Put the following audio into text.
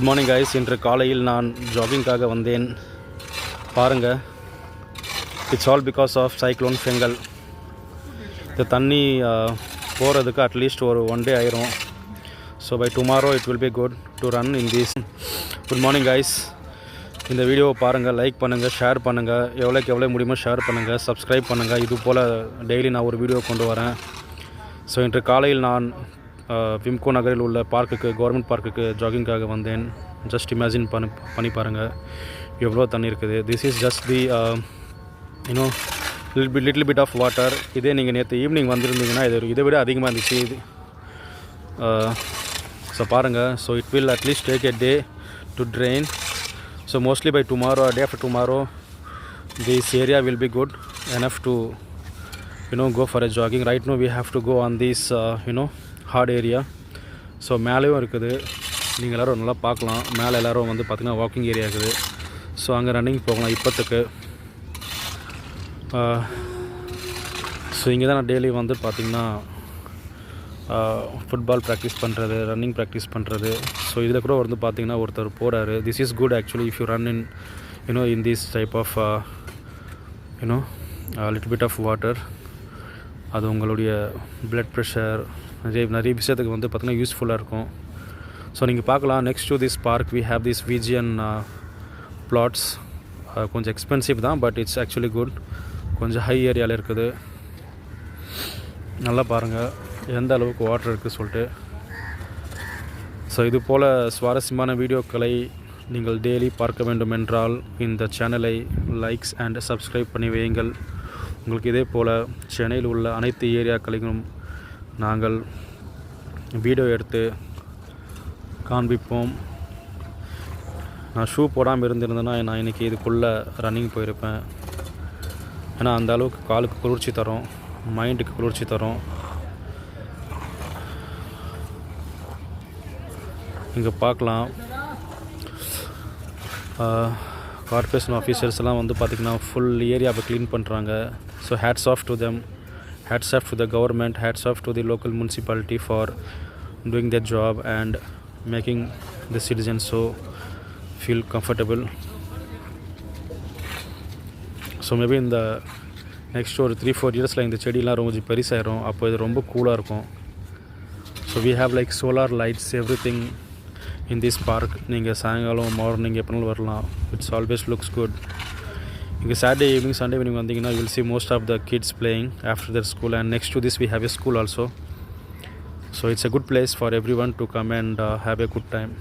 Good morning guys. இன்று காலையில் நான் ஜாகிங்காக வந்தேன். பாருங்கள், it's all because of cyclone Fengal. இந்த தண்ணி போகிறதுக்கு அட்லீஸ்ட் ஒரு 1 day ஆயிரும். So by tomorrow it will be good to run in this. Good morning guys. இந்த வீடியோவை பாருங்கள், லைக் பண்ணுங்கள், ஷேர் பண்ணுங்கள், எவ்வளோ முடியுமோ ஷேர் பண்ணுங்கள், சப்ஸ்கிரைப் பண்ணுங்கள். இது போல் டெய்லி நான் ஒரு வீடியோ கொண்டு வரேன். ஸோ இன்று காலையில் நான் விம்கோ நகரில் உள்ள பார்க்குக்கு, கவர்மெண்ட் பார்க்குக்கு ஜாகிங்காக வந்தேன். ஜஸ்ட் இமேஜின் பண்ணி பாருங்கள் எவ்வளோ தண்ணி இருக்குது. This is just the you know little bit of water. இதே நீங்கள் நேற்று ஈவினிங் வந்திருந்தீங்கன்னா இதை விட அதிகமாக இருந்துச்சு இது. ஸோ பாருங்கள். So it will at least take a day to drain. So mostly by tomorrow, day after tomorrow, this area will be good enough to go for a jogging. Right now we have to go on this hard area. So மேலேயும் இருக்குது, நீங்கள் எல்லோரும் நல்லா பார்க்கலாம். மேலே எல்லோரும் வந்து பார்த்திங்கன்னா வாக்கிங் ஏரியா இருக்குது. ஸோ அங்கே ரன்னிங் போகலாம் இப்போத்துக்கு. ஸோ இங்கே தான் நான் டெய்லி வந்து பார்த்திங்கன்னா ஃபுட்பால் ப்ராக்டிஸ் பண்ணுறது, ரன்னிங் ப்ராக்டிஸ் பண்ணுறது. ஸோ இதில் கூட வந்து பார்த்திங்கன்னா ஒருத்தர் போகிறாரு. This is good actually if you run in in this type of little bit of water. அது உங்களுடைய blood pressure நிறைய விஷயத்துக்கு வந்து பார்த்திங்கன்னா யூஸ்ஃபுல்லாக இருக்கும். ஸோ நீங்கள் பார்க்கலாம். Next to this park we have this VGN flats. கொஞ்சம் எக்ஸ்பென்சிவ் தான், பட் இட்ஸ் ஆக்சுவலி குட். கொஞ்சம் ஹை ஏரியாவில் இருக்குது. நல்லா பாருங்கள் எந்த அளவுக்கு வாட்டர் இருக்குது சொல்லிட்டு. ஸோ இது போல் சுவாரஸ்யமான வீடியோக்களை நீங்கள் டெய்லி பார்க்க வேண்டும் என்றால் இந்த சேனலை லைக்ஸ் அண்ட் சப்ஸ்கிரைப் பண்ணி வையுங்கள். உங்களுக்கு இதே போல் சென்னையில் உள்ள அனைத்து ஏரியாக்களையும் நாங்கள் வீடியோ எடுத்து காண்பிப்போம். நான் ஷூ போடாமல் இருந்திருந்தேன்னா நான் இன்றைக்கி இதுக்குள்ளே ரன்னிங் போயிருப்பேன். ஏன்னா அந்த அளவுக்கு காலுக்கு குளிர்ச்சி தரும், மைண்டுக்கு குளிர்ச்சி தரும். இங்கே பார்க்கலாம் கார்பரேஷன் ஆஃபீஸர்ஸ் எல்லாம் வந்து பார்த்திங்கன்னா ஃபுல் ஏரியாவை க்ளீன் பண்ணுறாங்க. So hats off to them, hats off to the government, hats off to the local municipality for doing their job and making the citizens so feel comfortable. ஸோ maybe இந்த next ஒரு 3-4 இயர்ஸில் இந்த செடியெலாம் ரொம்ப பெருசாயிரும். அப்போ இது ரொம்ப கூலாக இருக்கும். So we have like solar lights everything in this park. நீங்கள் சாயங்காலம் மார்னிங் எப்போனாலும் வரலாம். It's always looks good. இங்கே சாட்டர்டே ஈவினிங், சண்டே ஈவினிங் வந்தீங்கன்னா you will see most of the kids playing after their school, and next to this we have a school also. So it's a good place for everyone to come and have a good time.